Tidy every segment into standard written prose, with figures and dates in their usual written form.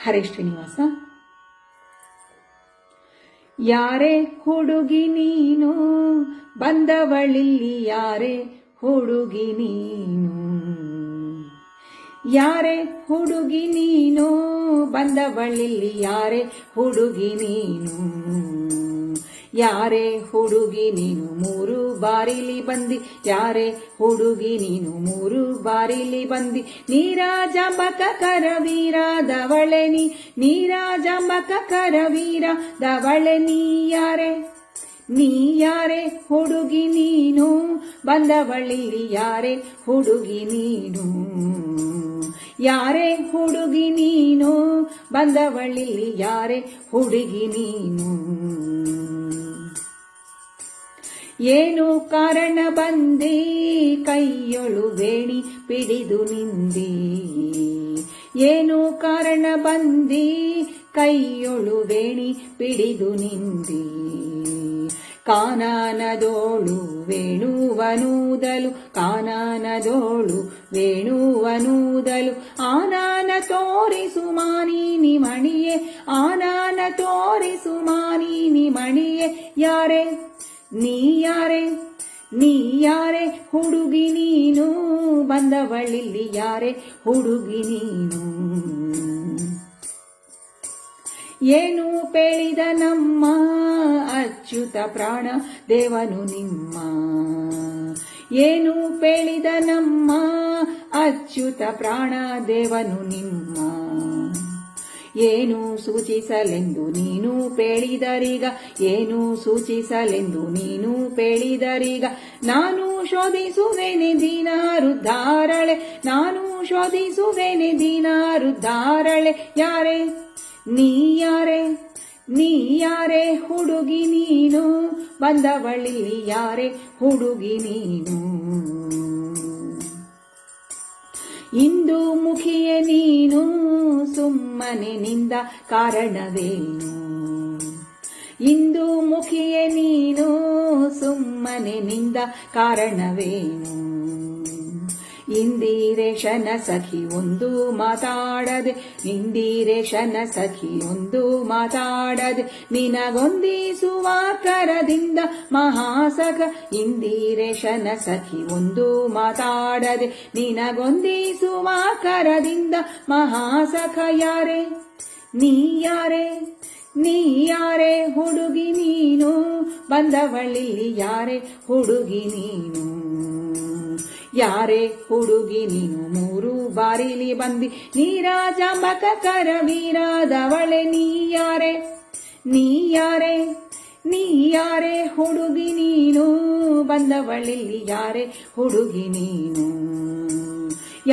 ಹರೇ ಶ್ರೀನಿವಾಸ. ಯಾರೇ ಹುಡುಗಿ ನೀನು ಬಂದವಳಿಲ್ಲಿ, ಯಾರೇ ಹುಡುಗಿ ನೀನು, ಯಾರೇ ಹುಡುಗಿ ನೀನು ಬಂದವಳಿಲ್ಲಿ, ಯಾರೇ ಹುಡುಗಿ ನೀನು, ಯಾರೇ ಹುಡುಗಿ ನೀನು ಮೂರು ಬಾರಿಲಿ ಬಂದಿ, ಯಾರೇ ಹುಡುಗಿ ನೀನು ಮೂರು ಬಾರಿಲಿ ಬಂದಿ, ನೀರಾಜಂಬಕ ಕರವೀರದವಳೆ ನೀ, ನೀರಾಜಂಬಕ ಕರವೀರದವಳೆ ನೀ, ಯಾರೇ ನೀ, ಯಾರೇ ಹುಡುಗಿ ನೀನು ಬಂದವಳಿಲ್ಲಿ, ಯಾರೇ ಹುಡುಗಿ ನೀನು, ಯಾರೇ ಹುಡುಗಿ ನೀನು ಬಂದವಳಿಲ್ಲಿ, ಯಾರೇ ಹುಡುಗಿ ನೀನು, ಏನು ಕಾರಣ ಬಂದಿ ಕೈಯೊಳು ವೇಣಿ ಪಿಡಿದು ನಿಂದಿ, ಏನು ಕಾರಣ ಬಂದಿ ಕೈಯೊಳು ವೇಣಿ ಪಿಡಿದು ನಿಂದಿ, ಕಾನನದೋಳು ವೇಣುವನೂದಲು, ಕಾನನದೋಳು ವೇಣುವನೂದಲು, ಆನನ ತೋರಿಸು ಮಾನಿನಿ ಮಣಿಯೇ, ಆನನ ತೋರಿಸು ಮಾನಿನಿ ಮಣಿಯೇ, ಯಾರೇ ನೀ, ಯಾರೇ ನೀ, ಯಾರೇ ಹುಡುಗಿ ನೀನು ಬಂದವಳಿಲ್ಲಿ, ಯಾರೇ ಹುಡುಗಿ ನೀನು, ಏನು ಪೇಳಿದ ನಮ್ಮ ಅಚ್ಯುತ ಪ್ರಾಣ ದೇವನು ನಿಮ್ಮ, ಏನು ಪೇಳಿದ ನಮ್ಮ ಅಚ್ಯುತ ಪ್ರಾಣ ದೇವನು ನಿಮ್ಮ, ಏನು ಸೂಚಿಸಲೆಂದು ನೀನು ಪೇಳಿದರೀಗ, ಏನು ಸೂಚಿಸಲೆಂದು ನೀನು ಪೇಳಿದರೀಗ, ನಾನು ಶೋಧಿಸುವೆನೆ ದೀನರುದ್ಧಾರಳೆ, ನಾನು ಶೋಧಿಸುವೆನೆ ದೀನರುದ್ಧಾರಳೆ, ಯಾರೇ ನೀ, ಯಾರೇ ನೀ, ಯಾರೇ ಹುಡುಗಿ ನೀನು ಬಂದವಳಿಲ್ಲಿ, ಯಾರೇ ಹುಡುಗಿ ನೀನು, ಇಂದು ಮುಖಿಯೇ ನೀನು ಸುಮ್ಮನೆ ನಿಂದ ಕಾರಣವೇನು, ಇಂದು ಮುಖಿಯೇ ನೀನು ಸುಮ್ಮನೆ ನಿಂದ ಕಾರಣವೇನು, ಇಂದಿರೇಶನ ಸಖಿ ಒಂದು ಮಾತಾಡದೆ, ಇಂದಿರೇಶನ ಸಖಿ ಒಂದು ಮಾತಾಡದೆ, ನಿನಗೊಂದಿಸುವ ಕರದಿಂದ ಮಹಾಸಖ, ಇಂದಿರೇಶನ ಸಖಿ ಒಂದು ಮಾತಾಡದೆ, ನಿನಗೊಂದಿಸುವ ಕರದಿಂದ ಮಹಾಸಖ, ಯಾರೇ ನೀ, ಯಾರೇ ನೀ, ಯಾರೇ ಹುಡುಗಿ ನೀನು ಬಂದವಳಿಲ್ಲಿ, ಯಾರೇ ಹುಡುಗಿ ನೀನು, ಯಾರೇ ಹುಡುಗಿ ನೀನು ಮೂರು ಬಾರಿಲಿ ಬಂದಿ, ನೀರಾಜಂಬಕ ಕರವೀರದವಳೆ ನೀ, ಯಾರೇ ನೀ, ಯಾರೇ ನೀ, ಯಾರೇ ಹುಡುಗಿ ನೀನು ಬಂದವಳಿಲ್ಲಿ, ಯಾರೇ ಹುಡುಗಿ ನೀನು,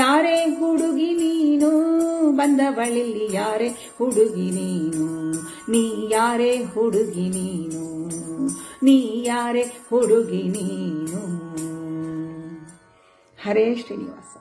ಯಾರೇ ಹುಡುಗಿ ನೀನು ಬಂದವಳಿಲ್ಲಿ, ಯಾರೇ ಹುಡುಗಿ ನೀನು, ನೀ, ಯಾರೇ ಹುಡುಗಿ ನೀನು, ನೀ, ಯಾರೇ ಹುಡುಗಿ ನೀನು. ಹರೇ ಶ್ರೀನಿವಾಸ.